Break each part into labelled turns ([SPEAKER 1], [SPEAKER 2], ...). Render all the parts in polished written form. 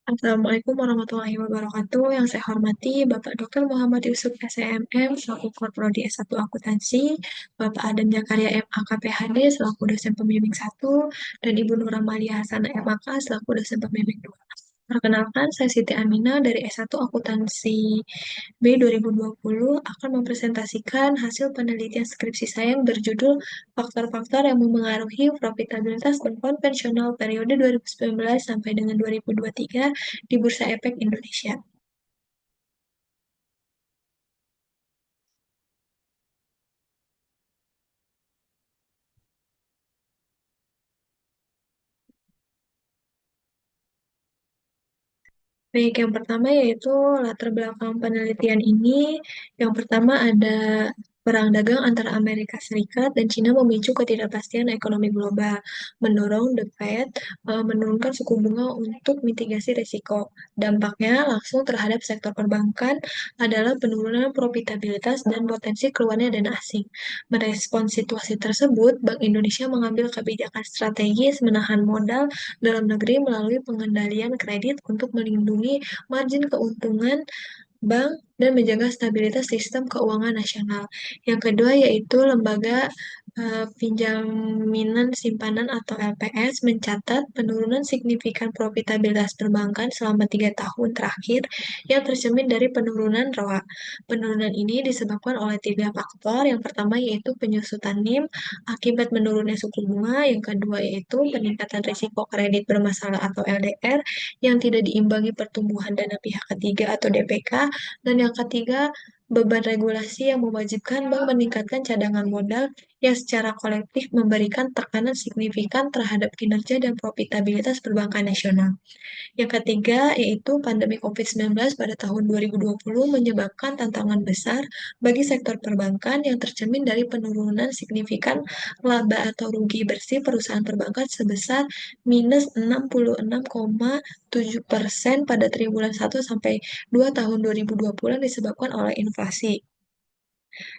[SPEAKER 1] Assalamualaikum warahmatullahi wabarakatuh. Yang saya hormati Bapak Dr. Muhammad Yusuf SEMM selaku Korprodi S1 Akuntansi, Bapak Adam Jakaria MA KPHD selaku dosen pembimbing 1, dan Ibu Nur Amalia Hasanah MAK selaku dosen pembimbing 2. Perkenalkan, saya Siti Aminah dari S1 Akuntansi B 2020 akan mempresentasikan hasil penelitian skripsi saya yang berjudul Faktor-faktor yang memengaruhi profitabilitas dan konvensional periode 2019 sampai dengan 2023 di Bursa Efek Indonesia. Baik, yang pertama yaitu latar belakang penelitian ini. Yang pertama ada perang dagang antara Amerika Serikat dan Cina memicu ketidakpastian ekonomi global, mendorong The Fed menurunkan suku bunga untuk mitigasi risiko. Dampaknya langsung terhadap sektor perbankan adalah penurunan profitabilitas dan potensi keluarnya dana asing. Merespons situasi tersebut, Bank Indonesia mengambil kebijakan strategis menahan modal dalam negeri melalui pengendalian kredit untuk melindungi margin keuntungan bank dan menjaga stabilitas sistem keuangan nasional. Yang kedua yaitu lembaga pinjaminan simpanan atau LPS mencatat penurunan signifikan profitabilitas perbankan selama 3 tahun terakhir yang tercermin dari penurunan ROA. Penurunan ini disebabkan oleh tiga faktor. Yang pertama yaitu penyusutan NIM akibat menurunnya suku bunga. Yang kedua yaitu peningkatan risiko kredit bermasalah atau LDR yang tidak diimbangi pertumbuhan dana pihak ketiga atau DPK. Dan yang ketiga, beban regulasi yang mewajibkan bank meningkatkan cadangan modal yang secara kolektif memberikan tekanan signifikan terhadap kinerja dan profitabilitas perbankan nasional. Yang ketiga, yaitu pandemi COVID-19 pada tahun 2020 menyebabkan tantangan besar bagi sektor perbankan yang tercermin dari penurunan signifikan laba atau rugi bersih perusahaan perbankan sebesar minus 66,7% pada triwulan 1 sampai 2 tahun 2020 yang disebabkan oleh inflasi.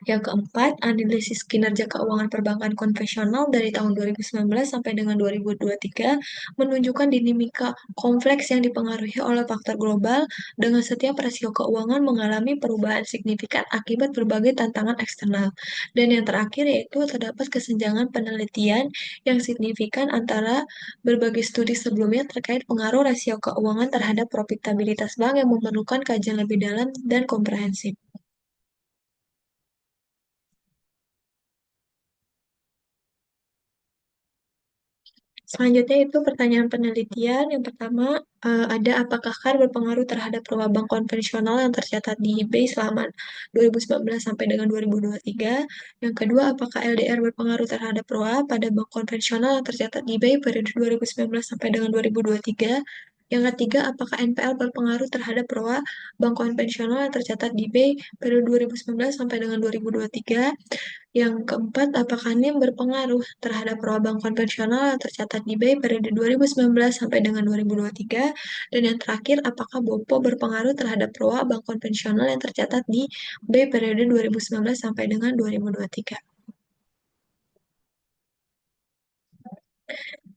[SPEAKER 1] Yang keempat, analisis kinerja keuangan perbankan konvensional dari tahun 2019 sampai dengan 2023 menunjukkan dinamika kompleks yang dipengaruhi oleh faktor global dengan setiap rasio keuangan mengalami perubahan signifikan akibat berbagai tantangan eksternal. Dan yang terakhir yaitu terdapat kesenjangan penelitian yang signifikan antara berbagai studi sebelumnya terkait pengaruh rasio keuangan terhadap profitabilitas bank yang memerlukan kajian lebih dalam dan komprehensif. Selanjutnya itu pertanyaan penelitian. Yang pertama, ada apakah CAR berpengaruh terhadap rumah bank konvensional yang tercatat di BI selama 2019 sampai dengan 2023? Yang kedua, apakah LDR berpengaruh terhadap ROA pada bank konvensional yang tercatat di BI periode 2019 sampai dengan 2023? Yang ketiga, apakah NPL berpengaruh terhadap ROA bank konvensional yang tercatat di BI periode 2019 sampai dengan 2023? Yang keempat, apakah NIM berpengaruh terhadap perolah bank konvensional yang tercatat di BI periode 2019 sampai dengan 2023? Dan yang terakhir, apakah BOPO berpengaruh terhadap perolah bank konvensional yang tercatat di BI periode 2019 sampai dengan 2023?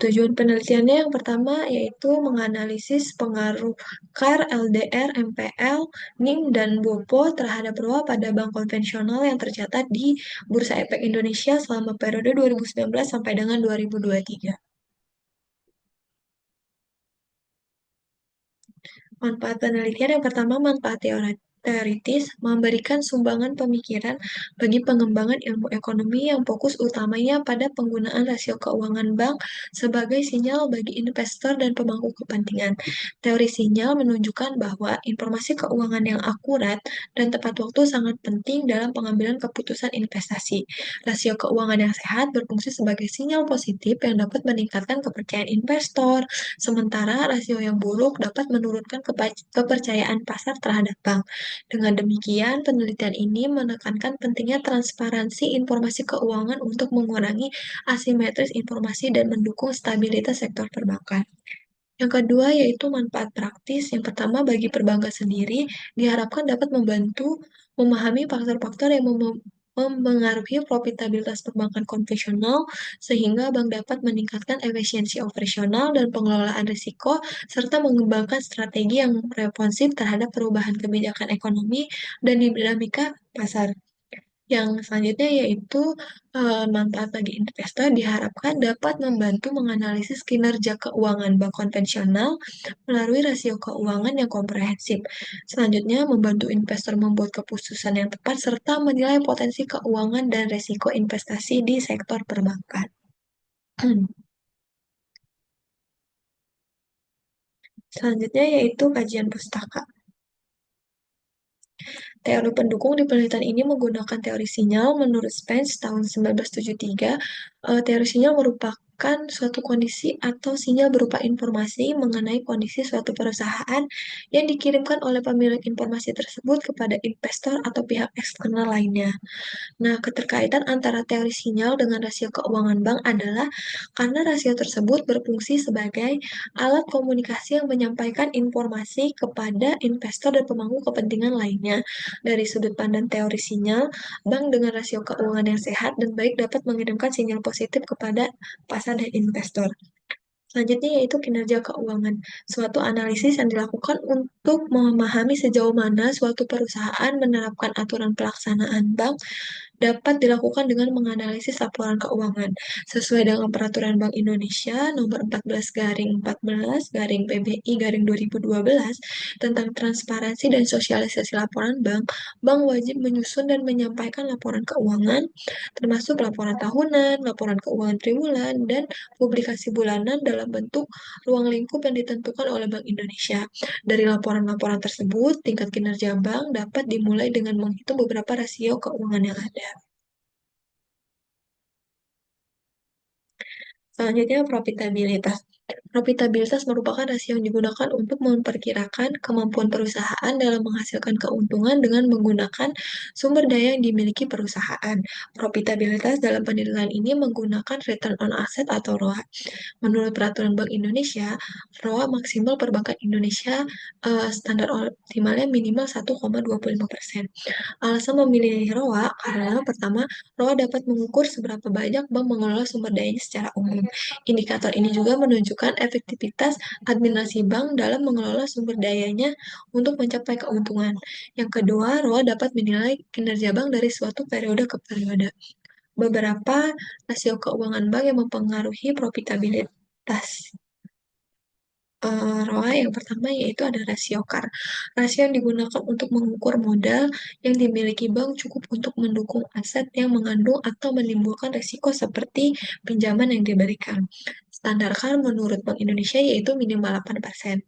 [SPEAKER 1] Tujuan penelitiannya yang pertama yaitu menganalisis pengaruh CAR, LDR, MPL, NIM, dan BOPO terhadap ROA pada bank konvensional yang tercatat di Bursa Efek Indonesia selama periode 2019 sampai dengan 2023. Manfaat penelitian yang pertama, manfaat teoritis memberikan sumbangan pemikiran bagi pengembangan ilmu ekonomi yang fokus utamanya pada penggunaan rasio keuangan bank sebagai sinyal bagi investor dan pemangku kepentingan. Teori sinyal menunjukkan bahwa informasi keuangan yang akurat dan tepat waktu sangat penting dalam pengambilan keputusan investasi. Rasio keuangan yang sehat berfungsi sebagai sinyal positif yang dapat meningkatkan kepercayaan investor, sementara rasio yang buruk dapat menurunkan kepercayaan pasar terhadap bank. Dengan demikian, penelitian ini menekankan pentingnya transparansi informasi keuangan untuk mengurangi asimetris informasi dan mendukung stabilitas sektor perbankan. Yang kedua yaitu manfaat praktis. Yang pertama bagi perbankan sendiri diharapkan dapat membantu memahami faktor-faktor yang mempengaruhi profitabilitas perbankan konvensional, sehingga bank dapat meningkatkan efisiensi operasional dan pengelolaan risiko, serta mengembangkan strategi yang responsif terhadap perubahan kebijakan ekonomi dan dinamika pasar. Yang selanjutnya yaitu manfaat bagi investor diharapkan dapat membantu menganalisis kinerja keuangan bank konvensional melalui rasio keuangan yang komprehensif. Selanjutnya, membantu investor membuat keputusan yang tepat serta menilai potensi keuangan dan resiko investasi di sektor perbankan. Selanjutnya yaitu kajian pustaka. Teori pendukung di penelitian ini menggunakan teori sinyal menurut Spence tahun 1973. Teori sinyal merupakan suatu kondisi atau sinyal berupa informasi mengenai kondisi suatu perusahaan yang dikirimkan oleh pemilik informasi tersebut kepada investor atau pihak eksternal lainnya. Nah, keterkaitan antara teori sinyal dengan rasio keuangan bank adalah karena rasio tersebut berfungsi sebagai alat komunikasi yang menyampaikan informasi kepada investor dan pemangku kepentingan lainnya. Dari sudut pandang teori sinyal, bank dengan rasio keuangan yang sehat dan baik dapat mengirimkan sinyal positif kepada pasar dan investor. Selanjutnya yaitu kinerja keuangan, suatu analisis yang dilakukan untuk memahami sejauh mana suatu perusahaan menerapkan aturan pelaksanaan bank dapat dilakukan dengan menganalisis laporan keuangan sesuai dengan Peraturan Bank Indonesia Nomor 14/14/PBI/2012 tentang transparansi dan sosialisasi laporan bank. Bank wajib menyusun dan menyampaikan laporan keuangan, termasuk laporan tahunan, laporan keuangan triwulan, dan publikasi bulanan dalam bentuk ruang lingkup yang ditentukan oleh Bank Indonesia. Dari laporan-laporan tersebut, tingkat kinerja bank dapat dimulai dengan menghitung beberapa rasio keuangan yang ada. Selanjutnya, profitabilitas. Profitabilitas merupakan rasio yang digunakan untuk memperkirakan kemampuan perusahaan dalam menghasilkan keuntungan dengan menggunakan sumber daya yang dimiliki perusahaan. Profitabilitas dalam penilaian ini menggunakan return on asset atau ROA. Menurut Peraturan Bank Indonesia, ROA maksimal perbankan Indonesia standar optimalnya minimal 1,25%. Alasan memilih ROA karena pertama, ROA dapat mengukur seberapa banyak bank mengelola sumber dayanya secara umum. Indikator ini juga menunjukkan efektivitas administrasi bank dalam mengelola sumber dayanya untuk mencapai keuntungan. Yang kedua, ROA dapat menilai kinerja bank dari suatu periode ke periode. Beberapa rasio keuangan bank yang mempengaruhi profitabilitas ROA yang pertama yaitu ada rasio CAR. Rasio yang digunakan untuk mengukur modal yang dimiliki bank cukup untuk mendukung aset yang mengandung atau menimbulkan risiko seperti pinjaman yang diberikan. Standar CAR menurut Bank Indonesia yaitu minimal 8%.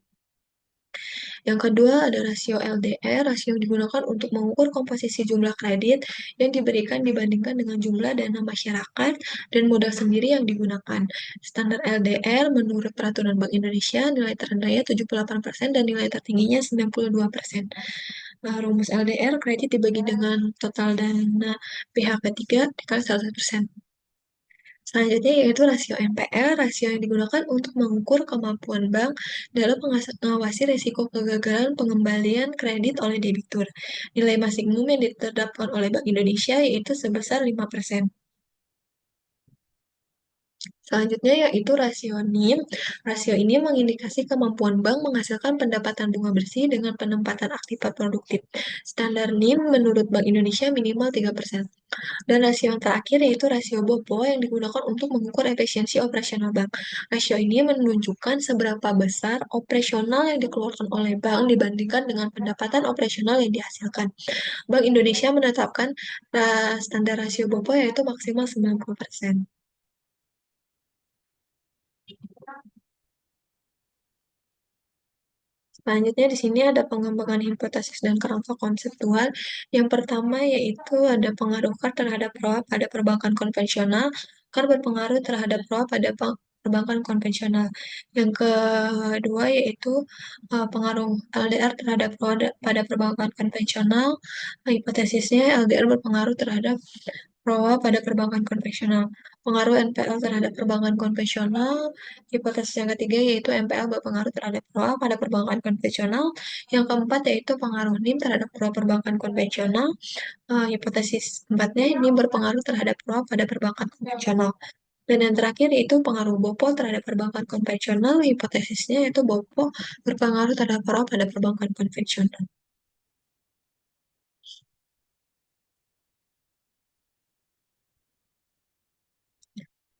[SPEAKER 1] Yang kedua ada rasio LDR, rasio yang digunakan untuk mengukur komposisi jumlah kredit yang diberikan dibandingkan dengan jumlah dana masyarakat dan modal sendiri yang digunakan. Standar LDR menurut Peraturan Bank Indonesia nilai terendahnya 78% dan nilai tertingginya 92%. Nah, rumus LDR kredit dibagi dengan total dana pihak ketiga dikali 100%. Selanjutnya yaitu rasio NPL, rasio yang digunakan untuk mengukur kemampuan bank dalam mengawasi risiko kegagalan pengembalian kredit oleh debitur. Nilai maksimum yang ditetapkan oleh Bank Indonesia yaitu sebesar 5%. Selanjutnya yaitu rasio NIM. Rasio ini mengindikasi kemampuan bank menghasilkan pendapatan bunga bersih dengan penempatan aktiva produktif. Standar NIM menurut Bank Indonesia minimal 3%. Dan rasio yang terakhir yaitu rasio BOPO yang digunakan untuk mengukur efisiensi operasional bank. Rasio ini menunjukkan seberapa besar operasional yang dikeluarkan oleh bank dibandingkan dengan pendapatan operasional yang dihasilkan. Bank Indonesia menetapkan standar rasio BOPO yaitu maksimal 90%. Selanjutnya di sini ada pengembangan hipotesis dan kerangka konseptual. Yang pertama yaitu ada pengaruh CAR terhadap ROA pada perbankan konvensional. CAR berpengaruh terhadap ROA pada perbankan konvensional. Yang kedua yaitu pengaruh LDR terhadap ROA pada perbankan konvensional. Hipotesisnya LDR berpengaruh terhadap ROA pada perbankan konvensional. Pengaruh NPL terhadap perbankan konvensional. Hipotesis yang ketiga yaitu NPL berpengaruh terhadap ROA pada perbankan konvensional. Yang keempat yaitu pengaruh NIM terhadap ROA perbankan konvensional. Hipotesis keempatnya ini berpengaruh terhadap ROA pada perbankan konvensional. Dan yang terakhir yaitu pengaruh BOPO terhadap perbankan konvensional. Hipotesisnya yaitu BOPO berpengaruh terhadap ROA pada perbankan konvensional.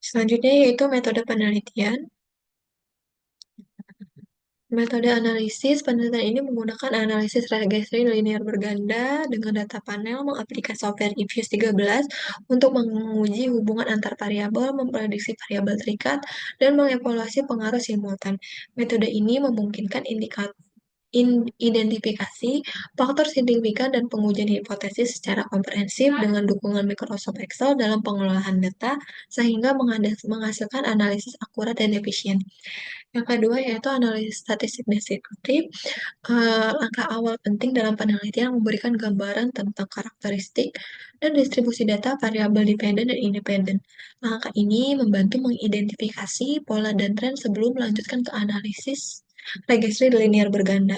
[SPEAKER 1] Selanjutnya yaitu metode penelitian. Metode analisis penelitian ini menggunakan analisis regresi linear berganda dengan data panel mengaplikasi software Ifuse 13 untuk menguji hubungan antar variabel, memprediksi variabel terikat, dan mengevaluasi pengaruh simultan. Metode ini memungkinkan identifikasi faktor signifikan dan pengujian hipotesis secara komprehensif dengan dukungan Microsoft Excel dalam pengelolaan data sehingga menghasilkan analisis akurat dan efisien. Yang kedua yaitu analisis statistik deskriptif. Langkah awal penting dalam penelitian memberikan gambaran tentang karakteristik dan distribusi data variabel dependen dan independen. Langkah ini membantu mengidentifikasi pola dan tren sebelum melanjutkan ke analisis registry linear berganda,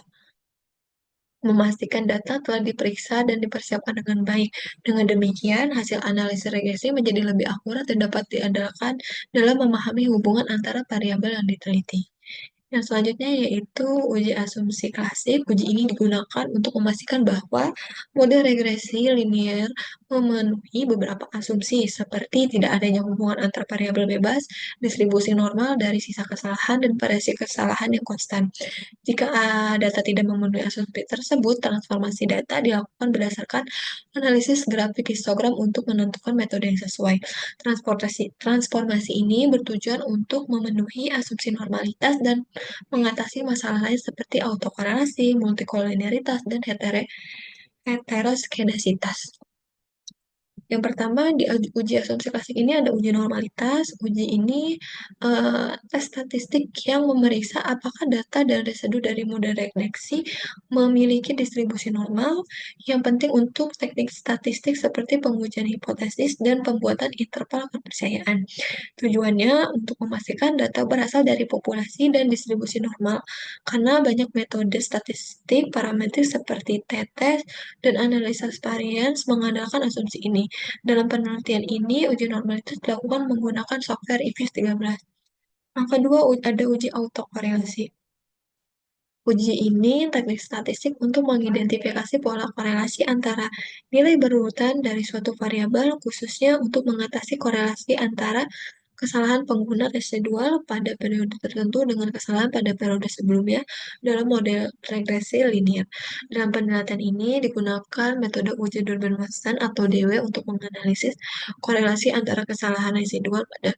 [SPEAKER 1] memastikan data telah diperiksa dan dipersiapkan dengan baik. Dengan demikian, hasil analisis regresi menjadi lebih akurat dan dapat diandalkan dalam memahami hubungan antara variabel yang diteliti. Yang selanjutnya yaitu uji asumsi klasik. Uji ini digunakan untuk memastikan bahwa model regresi linear memenuhi beberapa asumsi seperti tidak adanya hubungan antar variabel bebas, distribusi normal dari sisa kesalahan, dan variasi kesalahan yang konstan. Jika data tidak memenuhi asumsi tersebut, transformasi data dilakukan berdasarkan analisis grafik histogram untuk menentukan metode yang sesuai. Transformasi ini bertujuan untuk memenuhi asumsi normalitas dan mengatasi masalah lain seperti autokorelasi, multikoliniaritas, dan heteroskedasitas. Yang pertama, di uji asumsi klasik ini ada uji normalitas. Uji ini tes statistik yang memeriksa apakah data dan residu dari model regresi memiliki distribusi normal. Yang penting untuk teknik statistik seperti pengujian hipotesis dan pembuatan interval kepercayaan. Tujuannya untuk memastikan data berasal dari populasi dan distribusi normal, karena banyak metode statistik parametrik seperti t-test dan analisa varians mengandalkan asumsi ini. Dalam penelitian ini, uji normalitas dilakukan menggunakan software IFIS 13. Yang kedua, ada uji autokorelasi. Uji ini teknik statistik untuk mengidentifikasi pola korelasi antara nilai berurutan dari suatu variabel, khususnya untuk mengatasi korelasi antara kesalahan pengguna residual pada periode tertentu dengan kesalahan pada periode sebelumnya dalam model regresi linear. Dalam penelitian ini digunakan metode uji Durbin-Watson atau DW untuk menganalisis korelasi antara kesalahan residual pada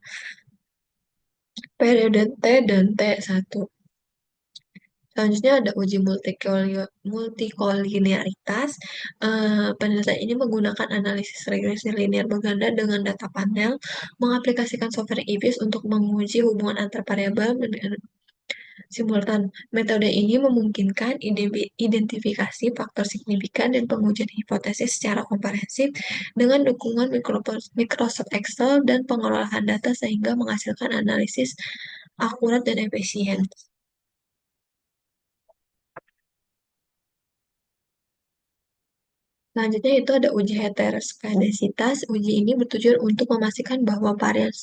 [SPEAKER 1] periode T dan T1. Selanjutnya ada uji multikolinearitas. Penelitian ini menggunakan analisis regresi linear berganda dengan data panel, mengaplikasikan software IBIS untuk menguji hubungan antar variabel simultan. Metode ini memungkinkan identifikasi faktor signifikan dan pengujian hipotesis secara komprehensif dengan dukungan Microsoft Excel dan pengelolaan data sehingga menghasilkan analisis akurat dan efisien. Selanjutnya itu ada uji heteroskedasitas. Uji ini bertujuan untuk memastikan bahwa varian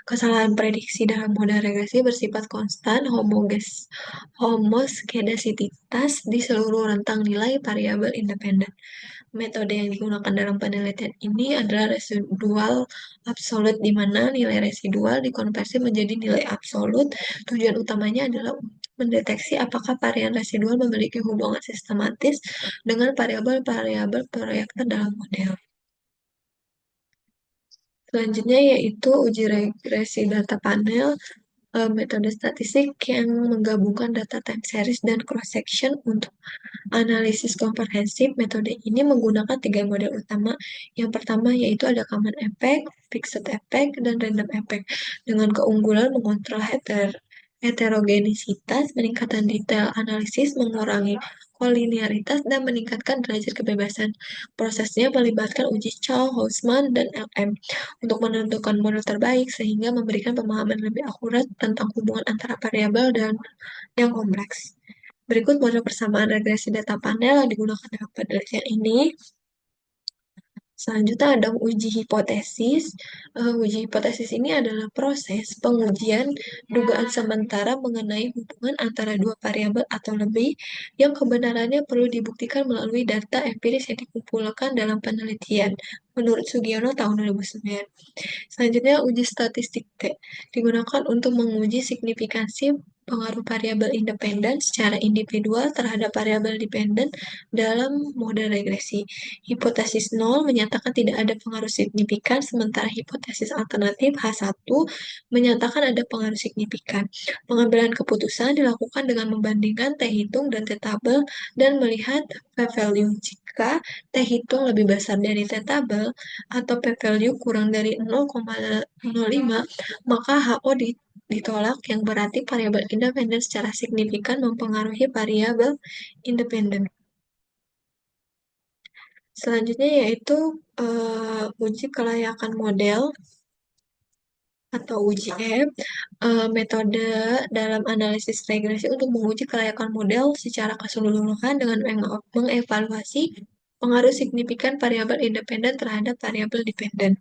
[SPEAKER 1] kesalahan prediksi dalam model regresi bersifat konstan homoskedasitas di seluruh rentang nilai variabel independen. Metode yang digunakan dalam penelitian ini adalah residual absolut, di mana nilai residual dikonversi menjadi nilai absolut. Tujuan utamanya adalah mendeteksi apakah varian residual memiliki hubungan sistematis dengan variabel-variabel proyektor dalam model. Selanjutnya yaitu uji regresi data panel, metode statistik yang menggabungkan data time series dan cross-section untuk analisis komprehensif. Metode ini menggunakan tiga model utama. Yang pertama yaitu ada common effect, fixed effect, dan random effect. Dengan keunggulan mengontrol heterogenisitas, meningkatkan detail analisis, mengurangi kolinearitas dan meningkatkan derajat kebebasan. Prosesnya melibatkan uji Chow, Hausman, dan LM untuk menentukan model terbaik sehingga memberikan pemahaman lebih akurat tentang hubungan antara variabel dan yang kompleks. Berikut model persamaan regresi data panel yang digunakan dalam penelitian ini. Selanjutnya ada uji hipotesis. Uji hipotesis ini adalah proses pengujian dugaan sementara mengenai hubungan antara dua variabel atau lebih yang kebenarannya perlu dibuktikan melalui data empiris yang dikumpulkan dalam penelitian. Menurut Sugiono tahun 2009. Selanjutnya, uji statistik T digunakan untuk menguji signifikansi pengaruh variabel independen secara individual terhadap variabel dependen dalam model regresi. Hipotesis nol menyatakan tidak ada pengaruh signifikan, sementara hipotesis alternatif H1 menyatakan ada pengaruh signifikan. Pengambilan keputusan dilakukan dengan membandingkan T-hitung dan T-tabel dan melihat p-value. Jika T-hitung lebih besar dari T-tabel, atau p-value kurang dari 0,05, maka HO ditolak yang berarti variabel independen secara signifikan mempengaruhi variabel independen. Selanjutnya yaitu uji kelayakan model atau uji E, metode dalam analisis regresi untuk menguji kelayakan model secara keseluruhan dengan mengevaluasi pengaruh signifikan variabel independen terhadap variabel dependen.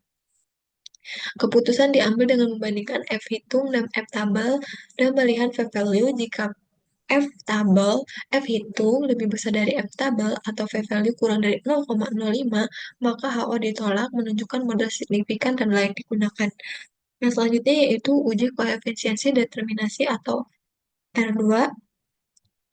[SPEAKER 1] Keputusan diambil dengan membandingkan F-hitung dan F-tabel dan melihat p-value jika F-hitung lebih besar dari F-tabel atau p-value kurang dari 0,05, maka HO ditolak menunjukkan model signifikan dan layak digunakan. Yang selanjutnya yaitu uji koefisiensi determinasi atau R2,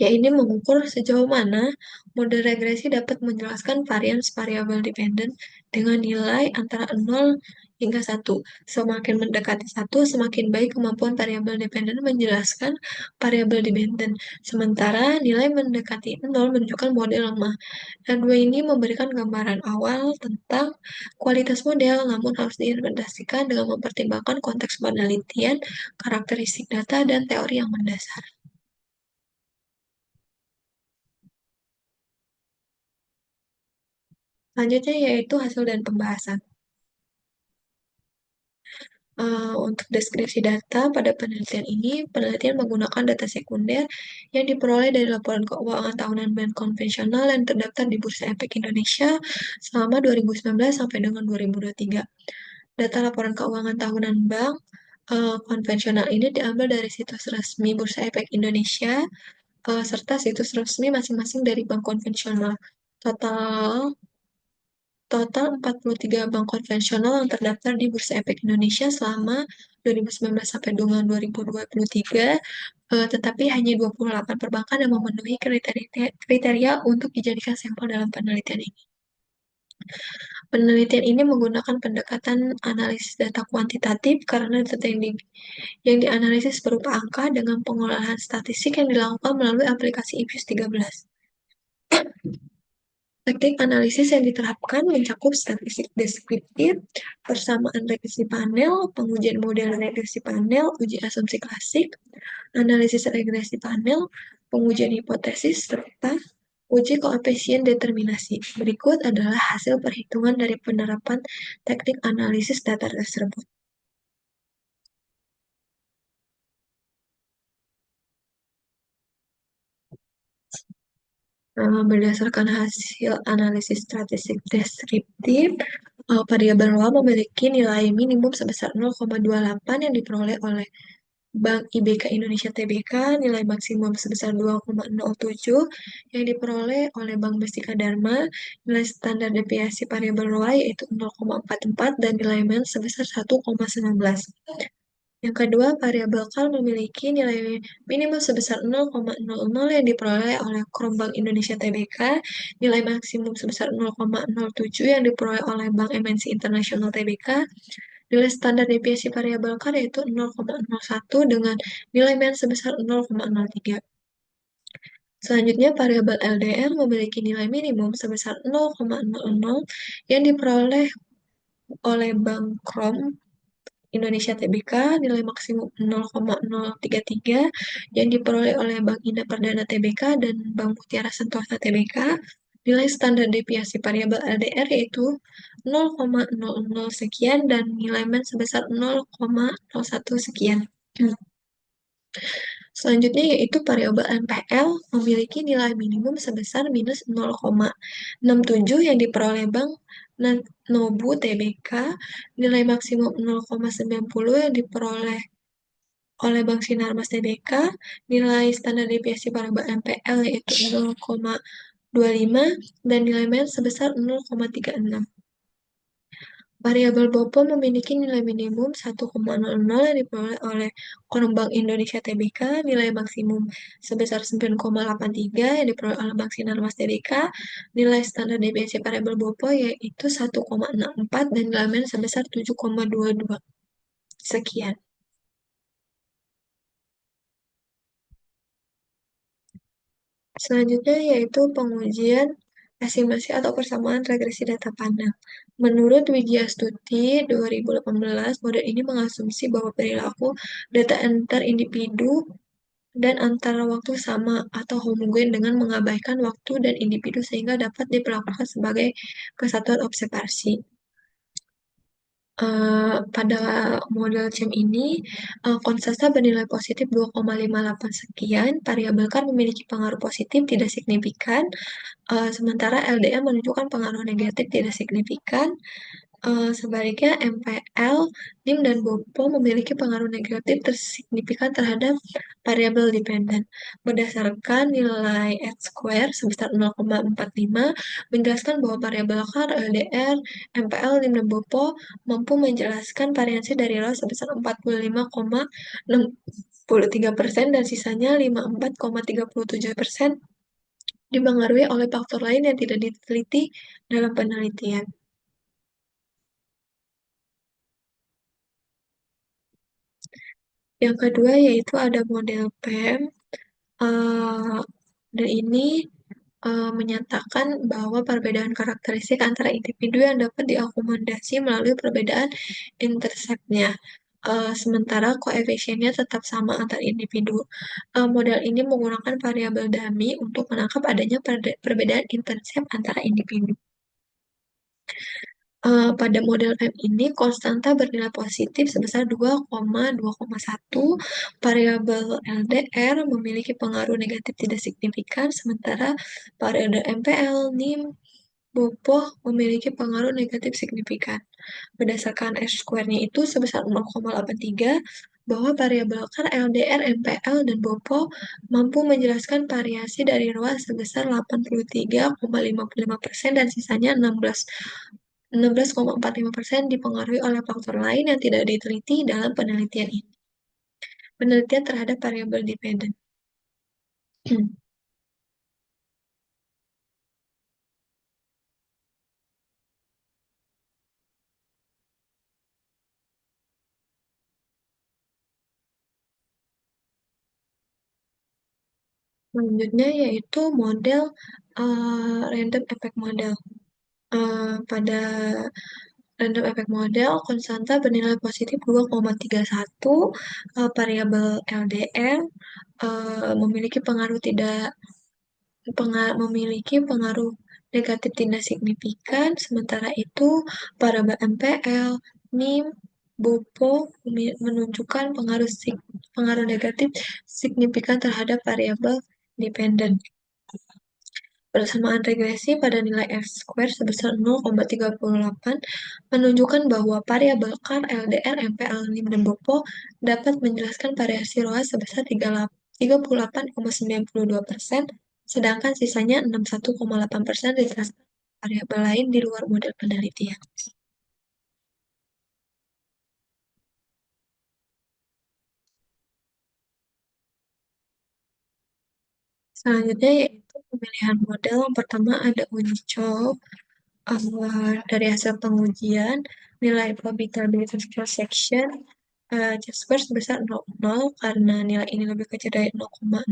[SPEAKER 1] yaitu mengukur sejauh mana model regresi dapat menjelaskan varians variabel dependen dengan nilai antara 0 hingga 1. Semakin mendekati 1, semakin baik kemampuan variabel dependen menjelaskan variabel dependen. Sementara nilai mendekati 0 menunjukkan model lemah. Dan dua ini memberikan gambaran awal tentang kualitas model, namun harus diinterpretasikan dengan mempertimbangkan konteks penelitian, karakteristik data, dan teori yang mendasar. Selanjutnya yaitu hasil dan pembahasan. Untuk deskripsi data pada penelitian ini, penelitian menggunakan data sekunder yang diperoleh dari laporan keuangan tahunan bank konvensional yang terdaftar di Bursa Efek Indonesia selama 2019 sampai dengan 2023. Data laporan keuangan tahunan bank konvensional ini diambil dari situs resmi Bursa Efek Indonesia serta situs resmi masing-masing dari bank konvensional. Total 43 bank konvensional yang terdaftar di Bursa Efek Indonesia selama 2019 sampai dengan 2023, tetapi hanya 28 perbankan yang memenuhi kriteria untuk dijadikan sampel dalam penelitian ini. Penelitian ini menggunakan pendekatan analisis data kuantitatif karena data yang dianalisis berupa angka dengan pengolahan statistik yang dilakukan melalui aplikasi IPUS 13. Teknik analisis yang diterapkan mencakup statistik deskriptif, persamaan regresi panel, pengujian model regresi panel, uji asumsi klasik, analisis regresi panel, pengujian hipotesis, serta uji koefisien determinasi. Berikut adalah hasil perhitungan dari penerapan teknik analisis data tersebut. Berdasarkan hasil analisis statistik deskriptif, variabel luar memiliki nilai minimum sebesar 0,28 yang diperoleh oleh Bank IBK Indonesia Tbk, nilai maksimum sebesar 2,07 yang diperoleh oleh Bank Bestika Dharma, nilai standar deviasi variabel luar yaitu 0,44 dan nilai min sebesar 1,19. Yang kedua, variabel KAL memiliki nilai minimum sebesar 0,00 yang diperoleh oleh Bank Indonesia Tbk, nilai maksimum sebesar 0,07 yang diperoleh oleh Bank MNC Internasional Tbk, nilai standar deviasi variabel KAL yaitu 0,01 dengan nilai min sebesar 0,03. Selanjutnya, variabel LDR memiliki nilai minimum sebesar 0,00 yang diperoleh oleh Bank Krom Indonesia TBK nilai maksimum 0,033 yang diperoleh oleh Bank Indah Perdana TBK dan Bank Mutiara Sentosa TBK. Nilai standar deviasi variabel LDR yaitu 0,00 sekian dan nilai men sebesar 0,01 sekian. Selanjutnya yaitu variabel NPL memiliki nilai minimum sebesar minus 0,67 yang diperoleh Bank Nobu TBK, nilai maksimum 0,90 yang diperoleh oleh Bank Sinarmas TBK, nilai standar deviasi variabel NPL yaitu 0,25 dan nilai MER sebesar 0,36. Variabel BOPO memiliki nilai minimum 1,00 yang diperoleh oleh Bank Indonesia TBK, nilai maksimum sebesar 9,83 yang diperoleh oleh Bank Sinarmas TBK, nilai standar deviasi variabel BOPO yaitu 1,64 dan nilai MER sebesar 7,22. Sekian. Selanjutnya yaitu pengujian estimasi atau persamaan regresi data pandang. Menurut Widjastuti 2018, model ini mengasumsi bahwa perilaku data antar individu dan antara waktu sama atau homogen dengan mengabaikan waktu dan individu sehingga dapat diperlakukan sebagai kesatuan observasi. Pada model CHAM ini, konstanta bernilai positif 2,58 sekian, variabel kan memiliki pengaruh positif tidak signifikan, sementara LDM menunjukkan pengaruh negatif tidak signifikan. Sebaliknya MPL, NIM, dan BOPO memiliki pengaruh negatif tersignifikan terhadap variabel dependen. Berdasarkan nilai R-square sebesar 0,45, menjelaskan bahwa variabel CAR, LDR, MPL, NIM, dan BOPO mampu menjelaskan variansi dari ROA sebesar 45,63% dan sisanya 54,37% dipengaruhi oleh faktor lain yang tidak diteliti dalam penelitian. Yang kedua yaitu ada model PEM, eh, dan ini menyatakan bahwa perbedaan karakteristik antara individu yang dapat diakomodasi melalui perbedaan interceptnya. Sementara koefisiennya tetap sama antar individu. Model ini menggunakan variabel dummy untuk menangkap adanya perbedaan intercept antara individu. Pada model M ini, konstanta bernilai positif sebesar 2,2,1. Variabel LDR memiliki pengaruh negatif tidak signifikan, sementara variabel MPL, NIM, BOPO memiliki pengaruh negatif signifikan. Berdasarkan R-square-nya itu sebesar 0,83, bahwa variabel CAR, LDR, MPL, dan BOPO mampu menjelaskan variasi dari ROA sebesar 83,55% dan sisanya 16,45% dipengaruhi oleh faktor lain yang tidak diteliti dalam penelitian ini. Penelitian terhadap variabel dependen. Selanjutnya yaitu model random effect model. Pada random effect model, konstanta bernilai positif 2,31, variabel LDR memiliki pengaruh tidak memiliki pengaruh negatif tidak signifikan, sementara itu para MPL, NIM, BOPO menunjukkan pengaruh negatif signifikan terhadap variabel dependen. Persamaan regresi pada nilai R-square sebesar 0,38 menunjukkan bahwa variabel CAR, LDR, MPL, NIM, dan BOPO dapat menjelaskan variasi ROA sebesar 38,92%, sedangkan sisanya 61,8% dijelaskan variabel lain di luar model penelitian. Selanjutnya yaitu pemilihan model. Yang pertama ada uji coba. Dari hasil pengujian, nilai probability cross-section Jasper sebesar 0,0 karena nilai ini lebih kecil dari 0,05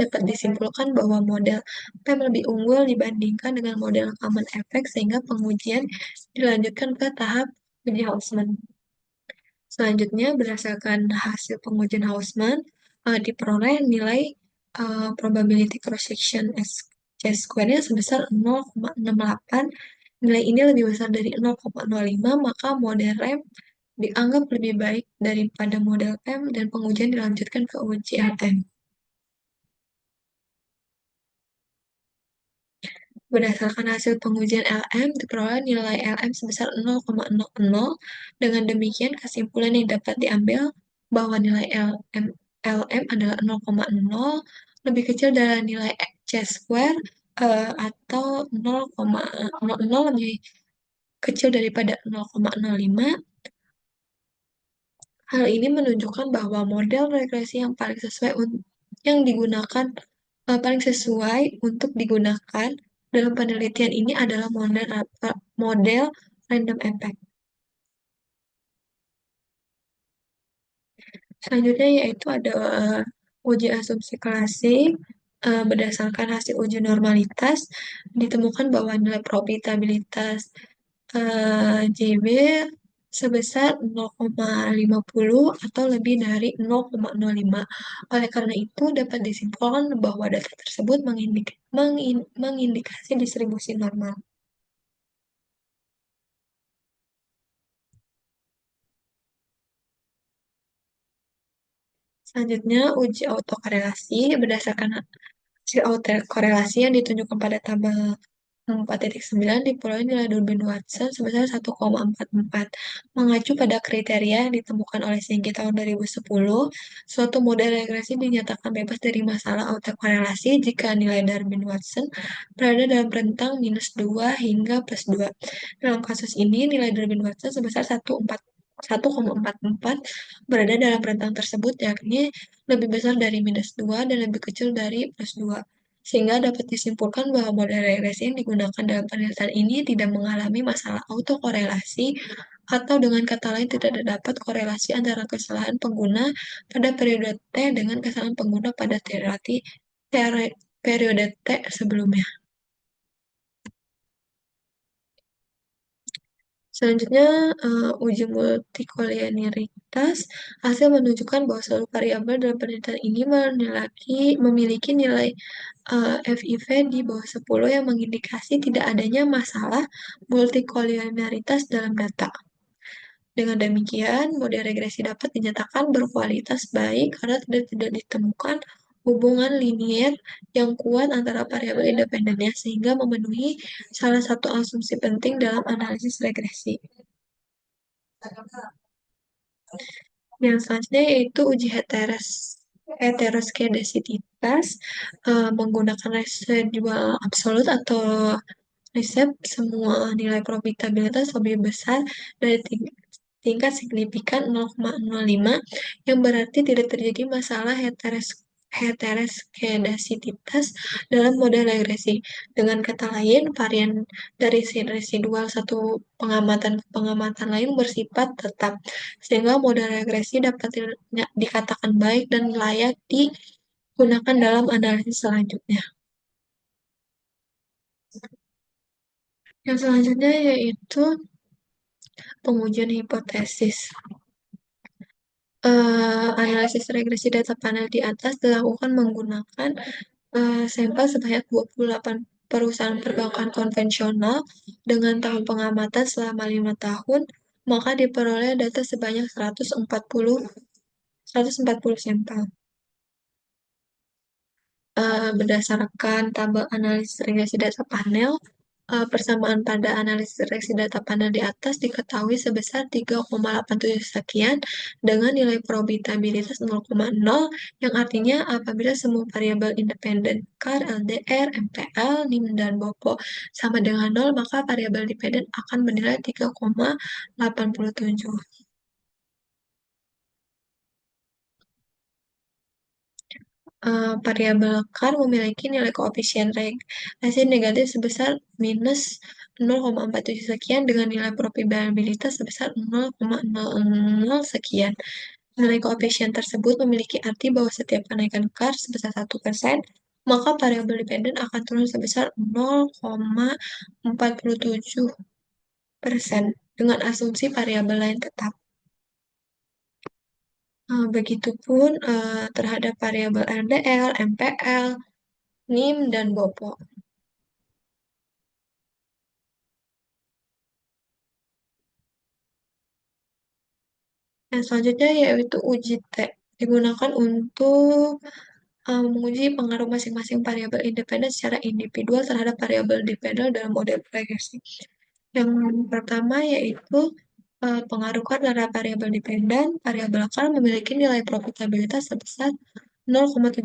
[SPEAKER 1] dapat disimpulkan bahwa model PEM lebih unggul dibandingkan dengan model common effect sehingga pengujian dilanjutkan ke tahap uji Hausman. Selanjutnya, berdasarkan hasil pengujian Hausman, diperoleh nilai probability cross-section C-square-nya sebesar 0,68. Nilai ini lebih besar dari 0,05, maka model RAM dianggap lebih baik daripada model M dan pengujian dilanjutkan ke uji LM. Berdasarkan hasil pengujian LM, diperoleh nilai LM sebesar 0,00. Dengan demikian, kesimpulan yang dapat diambil bahwa nilai LM adalah 0,0 lebih kecil dari nilai C-square atau 0,00 lebih kecil daripada 0,05. Hal ini menunjukkan bahwa model regresi yang paling sesuai untuk digunakan dalam penelitian ini adalah model random effect. Selanjutnya yaitu ada uji asumsi klasik. Berdasarkan hasil uji normalitas, ditemukan bahwa nilai probabilitas JB sebesar 0,50 atau lebih dari 0,05. Oleh karena itu, dapat disimpulkan bahwa data tersebut mengindikasi distribusi normal. Selanjutnya, uji autokorelasi berdasarkan hasil autokorelasi yang ditunjukkan pada tabel 4.9 diperoleh nilai Durbin Watson sebesar 1,44. Mengacu pada kriteria yang ditemukan oleh Singgi tahun 2010, suatu model regresi dinyatakan bebas dari masalah autokorelasi jika nilai Durbin Watson berada dalam rentang -2 hingga +2. Dalam kasus ini, nilai Durbin Watson sebesar 1,44 berada dalam rentang tersebut, yakni lebih besar dari -2 dan lebih kecil dari +2. Sehingga dapat disimpulkan bahwa model regresi yang digunakan dalam penelitian ini tidak mengalami masalah autokorelasi atau dengan kata lain tidak terdapat korelasi antara kesalahan pengguna pada periode T dengan kesalahan pengguna pada periode T sebelumnya. Selanjutnya, uji multikolinearitas hasil menunjukkan bahwa seluruh variabel dalam penelitian ini memiliki nilai FIV di bawah 10 yang mengindikasi tidak adanya masalah multikolinearitas dalam data. Dengan demikian, model regresi dapat dinyatakan berkualitas baik karena tidak ditemukan hubungan linier yang kuat antara variabel independennya sehingga memenuhi salah satu asumsi penting dalam analisis regresi. Yang selanjutnya yaitu uji heteroskedasititas menggunakan residual absolut atau riset semua nilai probabilitas lebih besar dari tingkat signifikan 0,05 yang berarti tidak terjadi masalah heteroskedasititas dalam model regresi. Dengan kata lain, varian dari residual satu pengamatan ke pengamatan lain bersifat tetap, sehingga model regresi dapat dikatakan baik dan layak digunakan dalam analisis selanjutnya. Yang selanjutnya yaitu pengujian hipotesis. Analisis regresi data panel di atas dilakukan menggunakan sampel sebanyak 28 perusahaan perbankan konvensional dengan tahun pengamatan selama 5 tahun, maka diperoleh data sebanyak 140 sampel. Berdasarkan tabel analisis regresi data panel, persamaan pada analisis regresi data panel di atas diketahui sebesar 3,87 sekian dengan nilai probabilitas 0,0 yang artinya apabila semua variabel independen CAR, LDR, MPL, NIM, dan BOPO sama dengan 0, maka variabel dependen akan bernilai 3,87. Variabel CAR memiliki nilai koefisien regresi negatif sebesar -0,47 sekian dengan nilai probabilitas sebesar 0,00 sekian. Nilai koefisien tersebut memiliki arti bahwa setiap kenaikan CAR sebesar 1%, maka variabel dependen akan turun sebesar 0,47% dengan asumsi variabel lain tetap. Begitupun terhadap variabel LDR, MPL, NIM, dan BOPO. Yang selanjutnya yaitu uji T, digunakan untuk menguji pengaruh masing-masing variabel independen secara individual terhadap variabel dependen dalam model regresi. Yang pertama yaitu pengaruh KAR terhadap variabel dependen. Variabel KAR memiliki nilai profitabilitas sebesar 0,78,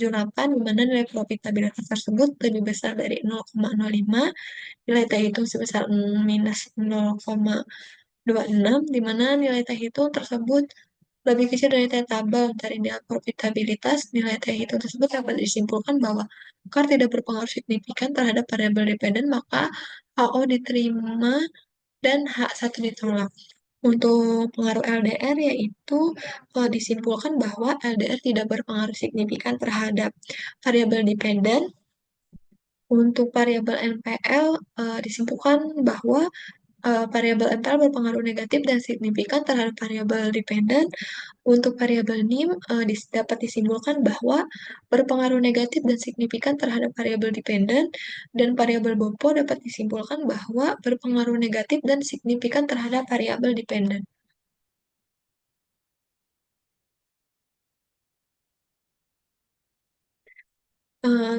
[SPEAKER 1] di mana nilai profitabilitas tersebut lebih besar dari 0,05, nilai T hitung sebesar minus 0,26, di mana nilai T hitung tersebut lebih kecil dari T tabel. Dari nilai profitabilitas, nilai T hitung tersebut dapat disimpulkan bahwa KAR tidak berpengaruh signifikan terhadap variabel dependen, maka HO diterima dan H1 ditolak. Untuk pengaruh LDR yaitu disimpulkan bahwa LDR tidak berpengaruh signifikan terhadap variabel dependen. Untuk variabel NPL disimpulkan bahwa variabel NPL berpengaruh negatif dan signifikan terhadap variabel dependen. Untuk variabel NIM dapat disimpulkan bahwa berpengaruh negatif dan signifikan terhadap variabel dependen, dan variabel BOPO dapat disimpulkan bahwa berpengaruh negatif dan signifikan terhadap variabel dependen.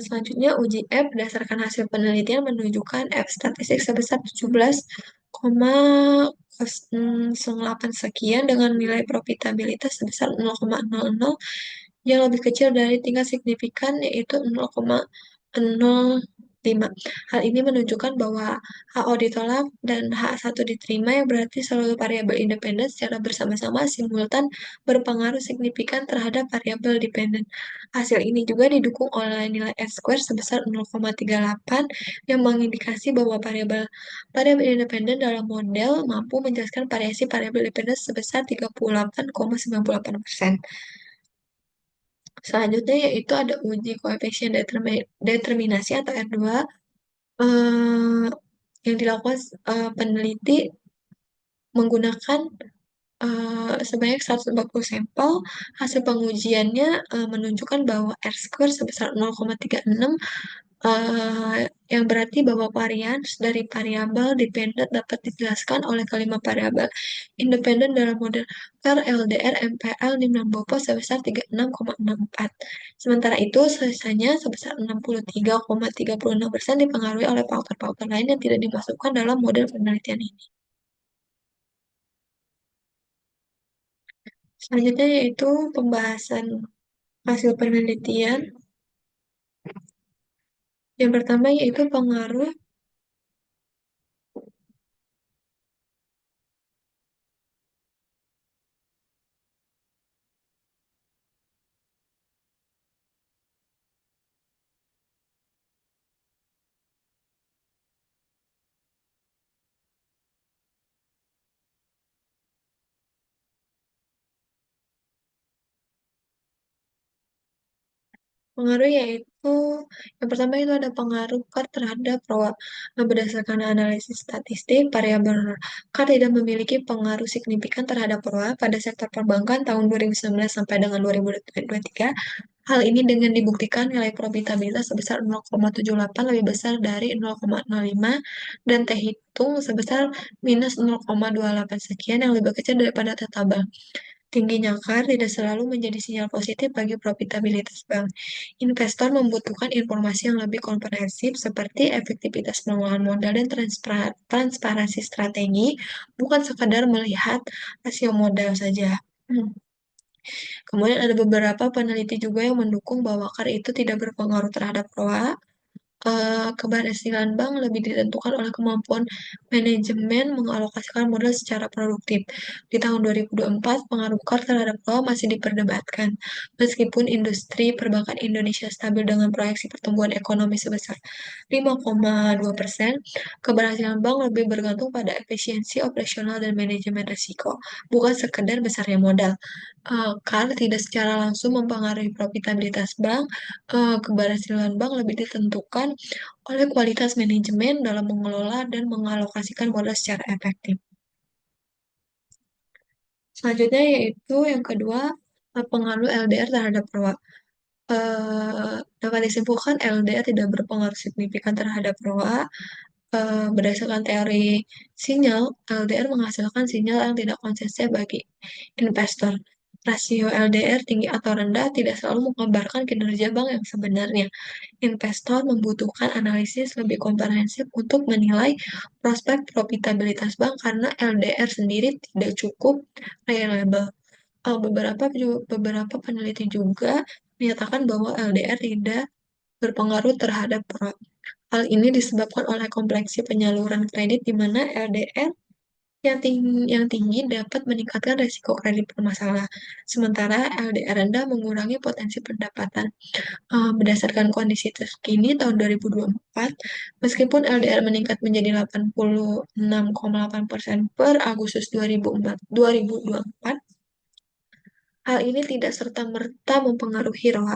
[SPEAKER 1] Selanjutnya, uji F berdasarkan hasil penelitian menunjukkan F statistik sebesar 17,08 sekian dengan nilai profitabilitas sebesar 0,00 yang lebih kecil dari tingkat signifikan yaitu 0,05. Hal ini menunjukkan bahwa HO ditolak dan H1 diterima, yang berarti seluruh variabel independen secara bersama-sama simultan berpengaruh signifikan terhadap variabel dependen. Hasil ini juga didukung oleh nilai F-square sebesar 0,38 yang mengindikasi bahwa variabel variabel independen dalam model mampu menjelaskan variasi variabel dependen sebesar 38,98%. Selanjutnya yaitu ada uji koefisien determinasi atau R2 eh, yang dilakukan peneliti menggunakan sebanyak 140 sampel. Hasil pengujiannya menunjukkan bahwa R square sebesar 0,36, yang berarti bahwa varians dari variabel dependen dapat dijelaskan oleh kelima variabel independen dalam model KAR, LDR, MPL, NIM, dan BOPO sebesar 36,64. Sementara itu, sisanya sebesar 63,36% dipengaruhi oleh faktor-faktor lain yang tidak dimasukkan dalam model penelitian ini. Selanjutnya yaitu pembahasan hasil penelitian. Yang pertama yaitu pengaruh pengaruh yaitu yang pertama itu ada pengaruh KAR terhadap ROA. Nah, berdasarkan analisis statistik, variabel KAR tidak memiliki pengaruh signifikan terhadap ROA pada sektor perbankan tahun 2019 sampai dengan 2023. Hal ini dengan dibuktikan nilai probabilitas sebesar 0,78 lebih besar dari 0,05 dan T hitung sebesar minus 0,28 sekian yang lebih kecil daripada T tabel. Tingginya KAR tidak selalu menjadi sinyal positif bagi profitabilitas bank. Investor membutuhkan informasi yang lebih komprehensif seperti efektivitas pengelolaan modal dan transparansi strategi, bukan sekadar melihat rasio modal saja. Hmm. Kemudian ada beberapa peneliti juga yang mendukung bahwa KAR itu tidak berpengaruh terhadap ROA. Keberhasilan bank lebih ditentukan oleh kemampuan manajemen mengalokasikan modal secara produktif. Di tahun 2024, pengaruh KAR terhadap ROA masih diperdebatkan. Meskipun industri perbankan Indonesia stabil dengan proyeksi pertumbuhan ekonomi sebesar 5,2%, keberhasilan bank lebih bergantung pada efisiensi operasional dan manajemen risiko, bukan sekedar besarnya modal. KAR tidak secara langsung mempengaruhi profitabilitas bank. Keberhasilan bank lebih ditentukan oleh kualitas manajemen dalam mengelola dan mengalokasikan modal secara efektif. Selanjutnya yaitu yang kedua, Pengaruh LDR terhadap ROA. Dapat disimpulkan LDR tidak berpengaruh signifikan terhadap ROA. Berdasarkan teori sinyal, LDR menghasilkan sinyal yang tidak konsisten bagi investor. Rasio LDR tinggi atau rendah tidak selalu menggambarkan kinerja bank yang sebenarnya. Investor membutuhkan analisis lebih komprehensif untuk menilai prospek profitabilitas bank karena LDR sendiri tidak cukup reliable. Beberapa peneliti juga menyatakan bahwa LDR tidak berpengaruh terhadap ROA. Hal ini disebabkan oleh kompleksi penyaluran kredit di mana LDR yang tinggi dapat meningkatkan risiko kredit bermasalah, sementara LDR rendah mengurangi potensi pendapatan. Berdasarkan kondisi terkini tahun 2024, meskipun LDR meningkat menjadi 86,8% per Agustus 2024, hal ini tidak serta-merta mempengaruhi ROA.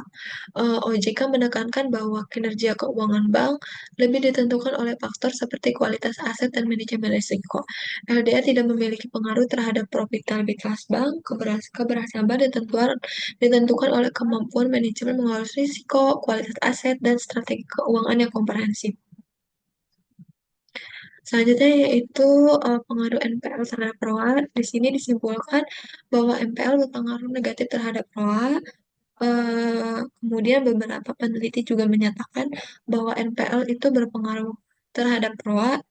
[SPEAKER 1] OJK menekankan bahwa kinerja keuangan bank lebih ditentukan oleh faktor seperti kualitas aset dan manajemen risiko. LDR tidak memiliki pengaruh terhadap profitabilitas bank. Keberhasilan bank ditentukan oleh kemampuan manajemen mengelola risiko, kualitas aset, dan strategi keuangan yang komprehensif. Selanjutnya yaitu pengaruh NPL terhadap ROA. Di sini disimpulkan bahwa NPL berpengaruh negatif terhadap ROA. Kemudian beberapa peneliti juga menyatakan bahwa NPL itu berpengaruh terhadap ROA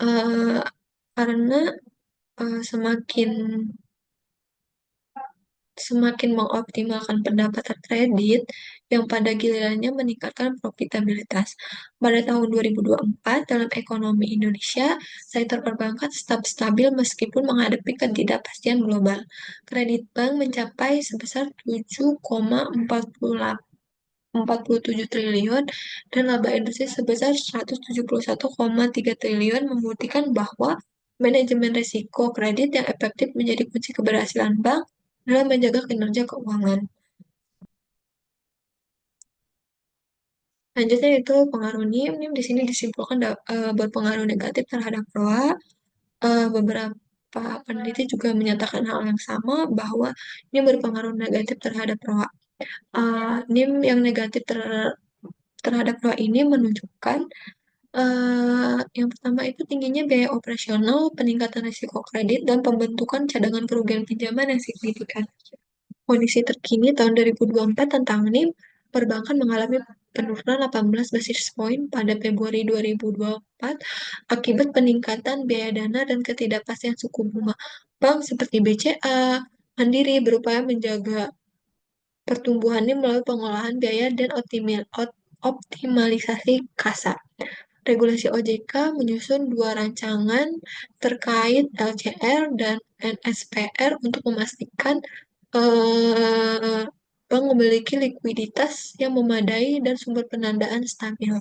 [SPEAKER 1] eh, karena semakin semakin mengoptimalkan pendapatan kredit yang pada gilirannya meningkatkan profitabilitas. Pada tahun 2024, dalam ekonomi Indonesia, sektor perbankan tetap stabil meskipun menghadapi ketidakpastian global. Kredit bank mencapai sebesar 7,47 triliun dan laba industri sebesar 171,3 triliun membuktikan bahwa manajemen risiko kredit yang efektif menjadi kunci keberhasilan bank dalam menjaga kinerja keuangan. Selanjutnya itu pengaruh NIM. NIM di sini disimpulkan berpengaruh negatif terhadap ROA. Beberapa peneliti juga menyatakan hal yang sama bahwa ini berpengaruh negatif terhadap ROA. NIM yang negatif terhadap ROA ini menunjukkan yang pertama itu tingginya biaya operasional, peningkatan risiko kredit, dan pembentukan cadangan kerugian pinjaman yang signifikan. Kondisi terkini tahun 2024 tentang NIM, perbankan mengalami penurunan 18 basis point pada Februari 2024 akibat peningkatan biaya dana dan ketidakpastian suku bunga. Bank seperti BCA, Mandiri berupaya menjaga pertumbuhannya melalui pengolahan biaya dan optimalisasi kasa. Regulasi OJK menyusun dua rancangan terkait LCR dan NSPR untuk memastikan bank memiliki likuiditas yang memadai dan sumber pendanaan stabil.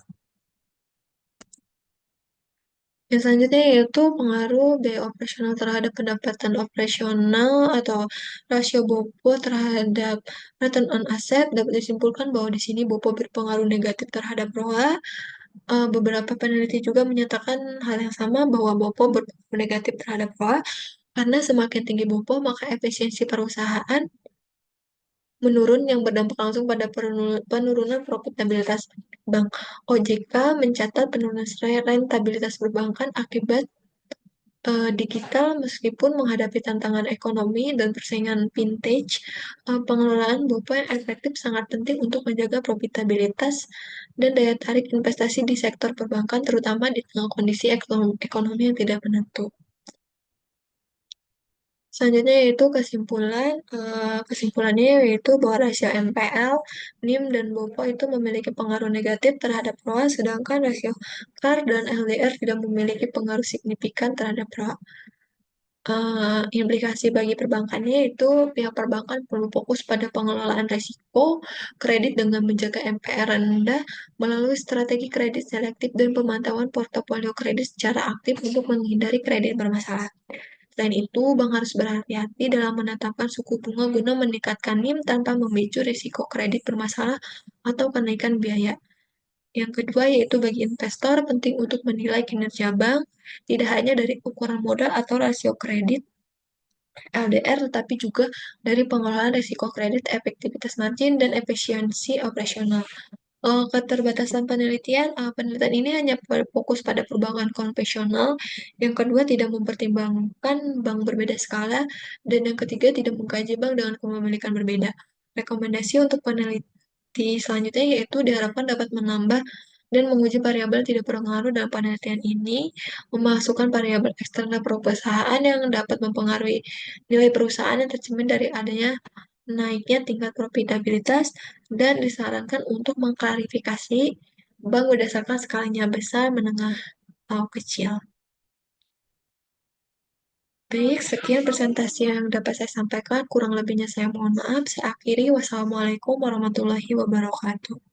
[SPEAKER 1] Yang selanjutnya yaitu pengaruh biaya operasional terhadap pendapatan operasional atau rasio BOPO terhadap return on asset. Dapat disimpulkan bahwa di sini BOPO berpengaruh negatif terhadap ROA. Beberapa peneliti juga menyatakan hal yang sama bahwa BOPO berpengaruh negatif terhadap ROA karena semakin tinggi BOPO maka efisiensi perusahaan menurun yang berdampak langsung pada penurunan profitabilitas bank. OJK mencatat penurunan rentabilitas perbankan akibat digital meskipun menghadapi tantangan ekonomi dan persaingan vintage, pengelolaan BOPO yang efektif sangat penting untuk menjaga profitabilitas dan daya tarik investasi di sektor perbankan terutama di tengah kondisi ekonomi yang tidak menentu. Selanjutnya yaitu kesimpulannya yaitu bahwa rasio NPL, NIM, dan BOPO itu memiliki pengaruh negatif terhadap ROA, sedangkan rasio CAR dan LDR tidak memiliki pengaruh signifikan terhadap ROA. Implikasi bagi perbankannya yaitu pihak perbankan perlu fokus pada pengelolaan risiko kredit dengan menjaga NPL rendah melalui strategi kredit selektif dan pemantauan portofolio kredit secara aktif untuk menghindari kredit bermasalah. Selain itu, bank harus berhati-hati dalam menetapkan suku bunga guna meningkatkan NIM tanpa memicu risiko kredit bermasalah atau kenaikan biaya. Yang kedua yaitu bagi investor penting untuk menilai kinerja bank tidak hanya dari ukuran modal atau rasio kredit, LDR, tetapi juga dari pengelolaan risiko kredit, efektivitas margin, dan efisiensi operasional. Keterbatasan penelitian ini hanya fokus pada perbankan konvensional, yang kedua tidak mempertimbangkan bank berbeda skala, dan yang ketiga tidak mengkaji bank dengan kepemilikan berbeda. Rekomendasi untuk peneliti selanjutnya yaitu diharapkan dapat menambah dan menguji variabel tidak berpengaruh dalam penelitian ini, memasukkan variabel eksternal perusahaan yang dapat mempengaruhi nilai perusahaan yang tercermin dari adanya naiknya tingkat profitabilitas, dan disarankan untuk mengklarifikasi bank berdasarkan skalanya besar, menengah, atau kecil. Baik, sekian presentasi yang dapat saya sampaikan. Kurang lebihnya saya mohon maaf. Saya akhiri. Wassalamualaikum warahmatullahi wabarakatuh.